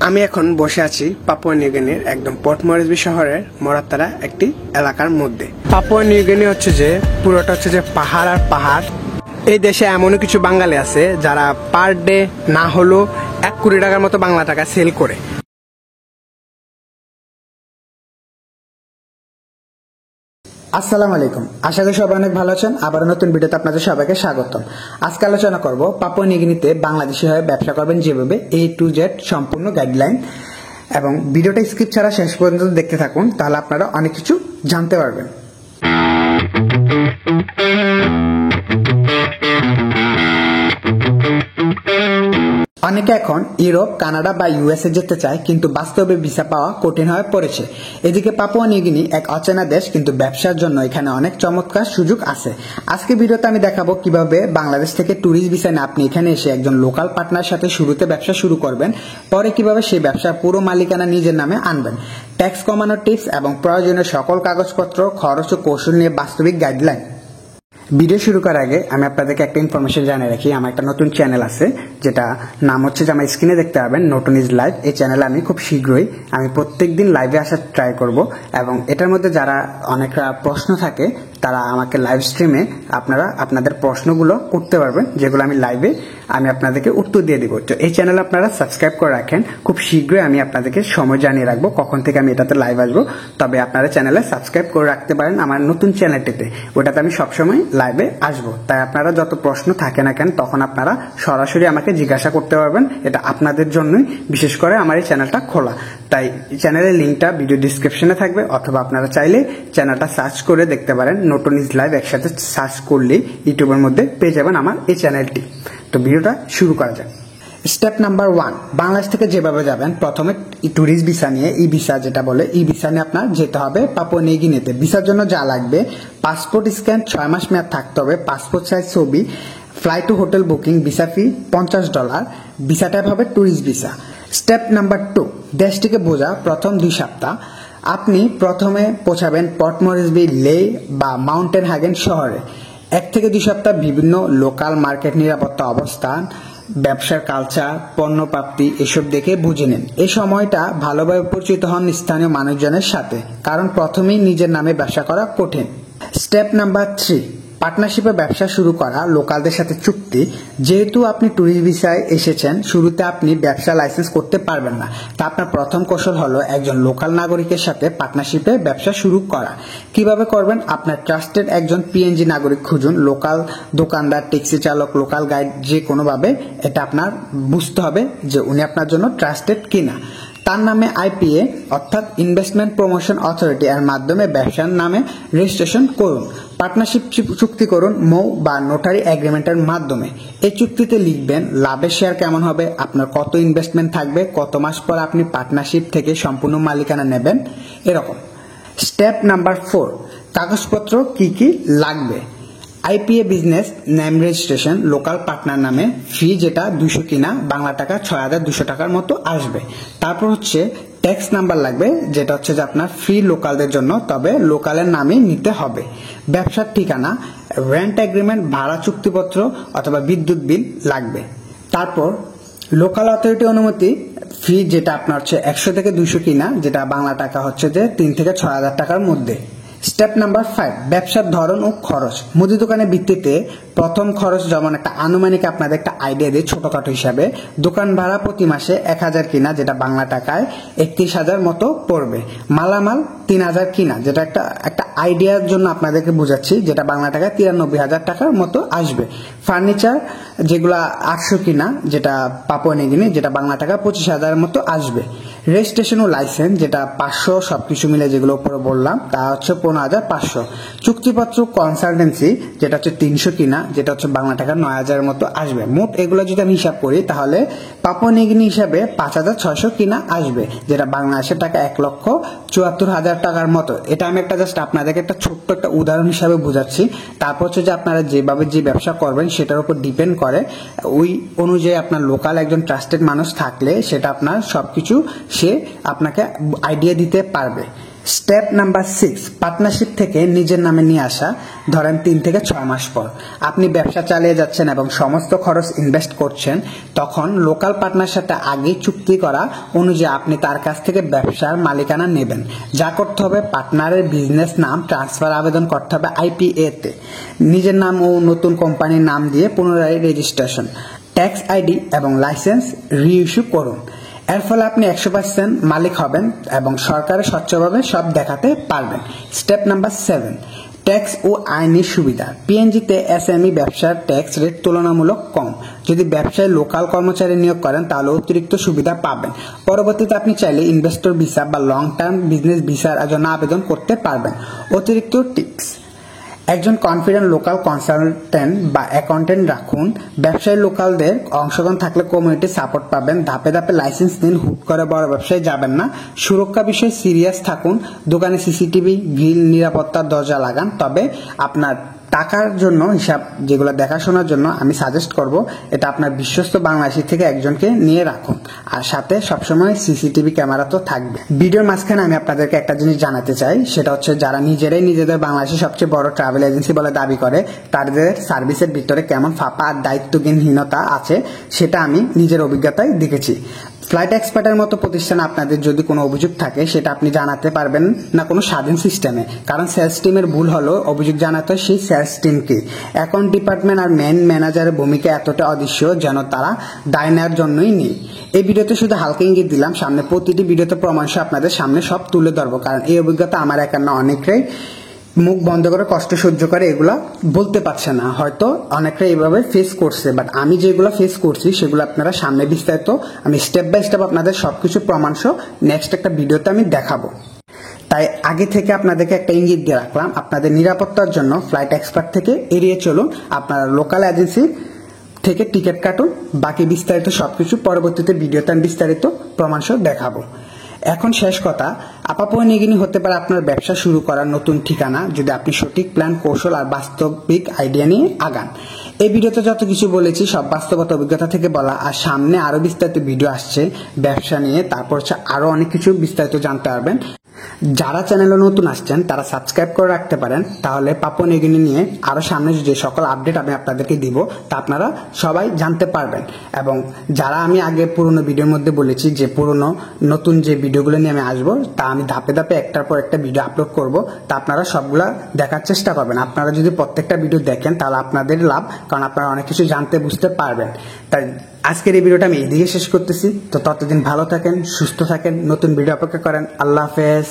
আমি এখন বসে আছি পাপুয়া নিউগিনির একদম পোর্ট মরিসবি শহরের মোরাতারা একটি এলাকার মধ্যে। পাপুয়া নিউগিনি হচ্ছে যে পুরোটা হচ্ছে যে পাহাড় আর পাহাড়। এই দেশে এমনও কিছু বাঙালি আছে যারা পার ডে না হলেও 1 কোটি টাকার মতো বাংলা টাকা সেল করে। আসসালামু আলাইকুম, আশা করি সবাই অনেক ভালো আছেন। আবার নতুন ভিডিওতে আপনাদের সবাইকে স্বাগতম। আজকে আলোচনা করব পাপুয়া নিউগিনিতে বাংলাদেশি হয়ে ব্যবসা করবেন যেভাবে A to Z সম্পূর্ণ গাইডলাইন, এবং ভিডিওটা স্কিপ ছাড়া শেষ পর্যন্ত দেখতে থাকুন, তাহলে আপনারা অনেক কিছু জানতে পারবেন। অনেকে এখন ইউরোপ, কানাডা বা USA যেতে চায়, কিন্তু বাস্তবে ভিসা পাওয়া কঠিন হয়ে পড়েছে। এদিকে পাপুয়া নিউগিনি এক অচেনা দেশ, কিন্তু ব্যবসার জন্য এখানে অনেক চমৎকার সুযোগ আছে। আজকে ভিডিওতে আমি দেখাবো কিভাবে বাংলাদেশ থেকে ট্যুরিস্ট ভিসা নিয়ে আপনি এখানে এসে একজন লোকাল পার্টনার সাথে শুরুতে ব্যবসা শুরু করবেন, পরে কিভাবে সেই ব্যবসার পুরো মালিকানা নিজের নামে আনবেন, ট্যাক্স কমানোর টিপস এবং প্রয়োজনীয় সকল কাগজপত্র, খরচ ও কৌশল নিয়ে বাস্তবিক গাইডলাইন। ভিডিও শুরু করার আগে আমি আপনাদেরকে একটা ইনফরমেশন জানিয়ে রাখি। আমার একটা নতুন চ্যানেল আছে, যেটা নাম হচ্ছে যে আমার স্ক্রিনে দেখতে পাবেন, নতুন ইজ লাইভ। এই চ্যানেলে আমি খুব শীঘ্রই প্রত্যেকদিন লাইভে আসার ট্রাই করব, এবং এটার মধ্যে যারা অনেকটা প্রশ্ন থাকে তারা আমাকে লাইভ স্ট্রিমে আপনাদের প্রশ্নগুলো করতে পারবেন, যেগুলো আমি লাইভে আপনাদেরকে উত্তর দিয়ে দিব। তো এই চ্যানেল আপনারা সাবস্ক্রাইব করে রাখেন, খুব শীঘ্রই আমি আপনাদেরকে সময় জানিয়ে রাখবো কখন থেকে আমি এটাতে লাইভ আসবো। তবে আপনারা চ্যানেলে সাবস্ক্রাইব করে রাখতে পারেন আমার নতুন চ্যানেলটিতে, ওটাতে আমি সবসময় লাইভে আসবো। তাই আপনারা যত প্রশ্ন থাকে না কেন তখন আপনারা সরাসরি আমাকে জিজ্ঞাসা করতে পারবেন। এটা আপনাদের জন্যই বিশেষ করে আমার এই চ্যানেলটা খোলা। তাই চ্যানেলের লিঙ্কটা ভিডিও ডিসক্রিপশনে থাকবে, অথবা আপনারা চাইলে চ্যানেলটা সার্চ করে দেখতে পারেন। নতুন ইজ লাইভ একসাথে সার্চ করলে ইউটিউবের মধ্যে পেয়ে যাবেন আমার এই চ্যানেলটি। তো ভিডিওটা শুরু করা যাক। স্টেপ নাম্বার 1, বাংলাদেশ থেকে যেভাবে যাবেন, প্রথমে ট্যুরিস্ট ভিসা নিয়ে, ই ভিসা যেটা বলে, ই ভিসা নিয়ে আপনার যেতে হবে পাপুয়া নিউগিনিতে। ভিসার জন্য যা লাগবে, পাসপোর্ট স্ক্যান, 6 মাস মেয়াদ থাকতে হবে, পাসপোর্ট সাইজ ছবি, flight to hotel booking, visa fee $50, visa type হবে ট্যুরিস্ট ভিসা। স্টেপ নাম্বার 2, দেশটিকে বোঝা প্রথম 2 সপ্তাহ। আপনি প্রথমে পৌঁছাবেন পোর্ট মরিসবি, লে বা মাউন্টেন হাগেন শহরে। 1 থেকে 2 সপ্তাহ বিভিন্ন লোকাল মার্কেট, নিরাপত্তা অবস্থান, ব্যবসার কালচার, পণ্য প্রাপ্তি এসব দেখে বুঝে নেন। এই সময়টা ভালোভাবে পরিচিত হন স্থানীয় মানুষজনের সাথে, কারণ প্রথমেই নিজের নামে ব্যবসা করা কঠিন। স্টেপ নাম্বার 3, পার্টনারশিপে ব্যবসা শুরু করা, লোকালদের সাথে চুক্তি। যেহেতু আপনি ট্যুরিস্ট ভিসায় এসেছেন, শুরুতে আপনি ব্যবসা লাইসেন্স করতে পারবেন না। তা আপনার প্রথম কৌশল হলো একজন লোকাল নাগরিকের সাথে পার্টনারশিপে ব্যবসা শুরু করা। কিভাবে করবেন? আপনার ট্রাস্টেড একজন PNG নাগরিক খুঁজুন, লোকাল দোকানদার, ট্যাক্সি চালক, লোকাল গাইড, যে কোনোভাবে এটা আপনার বুঝতে হবে যে উনি আপনার জন্য ট্রাস্টেড কিনা। তার নামে IPA অর্থাৎ ইনভেস্টমেন্ট প্রমোশন অথরিটি এর মাধ্যমে ব্যবসার নামে রেজিস্ট্রেশন করুন। পার্টনারশিপ চুক্তি করুন মৌ বা নোটারি এগ্রিমেন্টের মাধ্যমে। এই চুক্তিতে লিখবেন লাভের শেয়ার কেমন হবে, আপনার কত ইনভেস্টমেন্ট থাকবে, কত মাস পর আপনি পার্টনারশিপ থেকে সম্পূর্ণ মালিকানা নেবেন, এরকম। স্টেপ নাম্বার 4, কাগজপত্র কি কি লাগবে। IPA business name registration, local partner নামে, ফি যেটা 200 কিনা, বাংলা টাকা 6200 টাকার মতো আসবে। তারপর হচ্ছে ট্যাক্স নাম্বার লাগবে, যেটা হচ্ছে যে আপনার ফ্রি লোকালদের জন্য, তবে লোকালের নামই নিতে হবে। ব্যবসার ঠিকানা, রেন্ট এগ্রিমেন্ট, ভাড়া চুক্তিপত্র অথবা বিদ্যুৎ বিল লাগবে। তারপর লোকাল অথরিটি অনুমতি ফি, যেটা আপনার হচ্ছে 100 থেকে 200 কিনা, যেটা বাংলা টাকা হচ্ছে যে 3 থেকে 6000 টাকার মধ্যে। স্টেপ নাম্বার 5, ব্যবসার ধরন ও খরচ। মুদি দোকানের ভিত্তিতে প্রথম খরচ, যেমন একটা আনুমানিক আপনাদের একটা আইডিয়া দিই ছোটখাটো হিসাবে, দোকান ভাড়া প্রতি মাসে 1000 কিনা, যেটা বাংলা টাকায় 31,000 মতো পড়বে। মালামাল 3000 কিনা, যেটা একটা আইডিয়ার জন্য আপনাদেরকে বোঝাচ্ছি, যেটা বাংলা টাকায় 93,000 টাকার মতো আসবে। ফার্নিচার যেগুলা 800 কিনা, যেটা পাপুয়া নিউগিনি, যেটা বাংলা টাকা 25,000 মতো আসবে। রেজিস্ট্রেশন ও লাইসেন্স, যেটা 500, সবকিছু মিলে যেগুলো উপরে বললাম তা হচ্ছে 15,500। চুক্তিপত্র কনসালটেন্সি, যেটা হচ্ছে 300 কিনা, যেটা হচ্ছে বাংলা টাকা 9,000 মতো আসবে। মোট এগুলো যদি আমি হিসাব করি, তাহলে পাপুয়া নিউগিনি হিসাবে 5,600 কিনা আসবে, যেটা বাংলাদেশের টাকা 1,74,000 টাকার মতো। এটা আমি একটা জাস্ট আপনাদেরকে একটা ছোট্ট একটা উদাহরণ হিসাবে বোঝাচ্ছি। তারপর হচ্ছে যে আপনারা যেভাবে যে ব্যবসা করবেন সেটার উপর ডিপেন্ড করে, ওই অনুযায়ী আপনার লোকাল একজন ট্রাস্টেড মানুষ থাকলে সেটা আপনার সবকিছু সে আপনাকে আইডিয়া দিতে পারবে। স্টেপ নাম্বার 6, পার্টনারশিপ থেকে নিজের নামে নিয়ে আসা। ধরেন 3 থেকে 6 মাস পর আপনি ব্যবসা চালিয়ে যাচ্ছেন এবং সমস্ত খরচ ইনভেস্ট করছেন, তখন লোকাল পার্টনার সাথে আগে চুক্তি করা অনুযায়ী আপনি তার কাছ থেকে ব্যবসার মালিকানা নেবেন। যা করতে হবে, পার্টনারের বিজনেস নাম ট্রান্সফার আবেদন করতে হবে IPA তে। নিজের নাম ও নতুন কোম্পানির নাম দিয়ে পুনরায় রেজিস্ট্রেশন, ট্যাক্স আইডি এবং লাইসেন্স রিইস্যু করুন। এর ফলে আপনি 100% মালিক হবেন এবং সরকারের স্বচ্ছভাবে সব দেখাতে পারবেন। স্টেপ নাম্বার 7, ট্যাক্স ও আইনি সুবিধা। পিএনজিতে SME ব্যবসার ট্যাক্স রেট তুলনামূলক কম। যদি ব্যবসায় লোকাল কর্মচারী নিয়োগ করেন তাহলে অতিরিক্ত সুবিধা পাবেন। পরবর্তীতে আপনি চাইলে ইনভেস্টর ভিসা বা লং টার্ম বিজনেস ভিসার জন্য আবেদন করতে পারবেন। অতিরিক্ত টিপস: একজন কনফিডেন্ট লোকাল কনসালটেন্ট বা অ্যাকাউন্টেন্ট রাখুন। ব্যবসায়ী লোকালদের অংশগ্রহণ থাকলে কমিউনিটি সাপোর্ট পাবেন। ধাপে ধাপে লাইসেন্স নিন, হুট করে বড় ব্যবসায় যাবেন না। সুরক্ষা বিষয়ে সিরিয়াস থাকুন। দোকানে সিসিটিভি, গ্রিল, নিরাপত্তার দরজা লাগান। তবে আপনার টাকার জন্য হিসাব যেগুলো দেখাশোনার জন্য আমি সাজেস্ট করব, এটা আপনার বিশ্বস্ত বাংলাদেশি থেকে একজনকে নিয়ে রাখুন। আর সাথে সবসময় সিসিটিভি ক্যামেরা তো থাকবে। ভিডিওর মাঝখানে আমি আপনাদেরকে একটা জিনিস জানাতে চাই, সেটা হচ্ছে যারা নিজেরাই নিজেদের বাংলাদেশের সবচেয়ে বড় ট্রাভেল এজেন্সি বলে দাবি করে, তাদের সার্ভিসের ভিতরে কেমন ফাঁপা আর দায়িত্বজ্ঞানহীনতা আছে সেটা আমি নিজের অভিজ্ঞতায় দেখেছি। ফ্লাইট এক্সপার্টের মতো প্রতিষ্ঠানে আপনাদের যদি কোনো অভিযোগ থাকে সেটা আপনি জানাতে পারবেন না কোনো স্বাধীন সিস্টেমে, কারণ সেলস টিমের ভুল হলো অভিযোগ জানাতে সেই সেলস টিমকে। অ্যাকাউন্ট ডিপার্টমেন্ট আর মেন ম্যানেজারের ভূমিকা এতটা অদৃশ্য যেন তারা দায় নেওয়ার জন্যই নেই। এই ভিডিওতে শুধু হালকা ইঙ্গিত দিলাম, সামনে প্রতিটি ভিডিওতে প্রমাণসহ আপনাদের সামনে সব তুলে ধরবো, কারণ এই অভিজ্ঞতা আমার একার না, অনেকেই মুখ বন্ধ করে কষ্ট সহ্য করে এগুলা বলতে পারছে না। হয়তো অনেকটা এইভাবে ফেস করছে, বাট আমি যেগুলো ফেস করছি সেগুলো আপনারা সামনে বিস্তারিত আমি স্টেপ বাই স্টেপ আপনাদের সবকিছু প্রমাণসহ নেক্সট একটা ভিডিওতে আমি দেখাবো। তাই আগে থেকে আপনাদেরকে একটা ইঙ্গিত দিয়ে রাখলাম, আপনাদের নিরাপত্তার জন্য ফ্লাইট এক্সপার্ট থেকে এড়িয়ে চলুন। আপনারা লোকাল এজেন্সি থেকে টিকিট কাটুন। বাকি বিস্তারিত সবকিছু পরবর্তীতে ভিডিওতে আমি বিস্তারিত প্রমাণসহ দেখাবো। এখন শেষ কথা, পাপুয়া নিউ গিনি হতে পারে আপনার ব্যবসা শুরু করার নতুন ঠিকানা, যদি আপনি সঠিক প্ল্যান, কৌশল আর বাস্তবিক আইডিয়া নিয়ে আগান। এই ভিডিওতে যত কিছু বলেছি সব বাস্তবতা অভিজ্ঞতা থেকে বলা, আর সামনে আরো বিস্তারিত ভিডিও আসছে ব্যবসা নিয়ে, তারপর হচ্ছে আরো অনেক কিছু বিস্তারিত জানতে পারবেন। যারা চ্যানেলে নতুন আসছেন তারা সাবস্ক্রাইব করে রাখতে পারেন, তাহলে পাপুয়া নিউ গিনি নিয়ে আরো সামনে যে সকল আপডেট আমি আপনাদেরকে দিব তা আপনারা সবাই জানতে পারবেন। এবং যারা আমি আগে পুরনো ভিডিওর মধ্যে বলেছি যে পুরনো নতুন যে ভিডিওগুলো নিয়ে আমি আসবো, তা আমি ধাপে ধাপে একটার পর একটা ভিডিও আপলোড করব, তা আপনারা সবগুলা দেখার চেষ্টা করবেন। আপনারা যদি প্রত্যেকটা ভিডিও দেখেন তাহলে আপনাদের লাভ, কারণ আপনারা অনেক কিছু জানতে বুঝতে পারবেন। তাই আজকের এই ভিডিওটা আমি এইদিকে শেষ করতেছি। তো ততদিন ভালো থাকেন, সুস্থ থাকেন, নতুন ভিডিও অপেক্ষা করেন। আল্লাহ হাফেজ।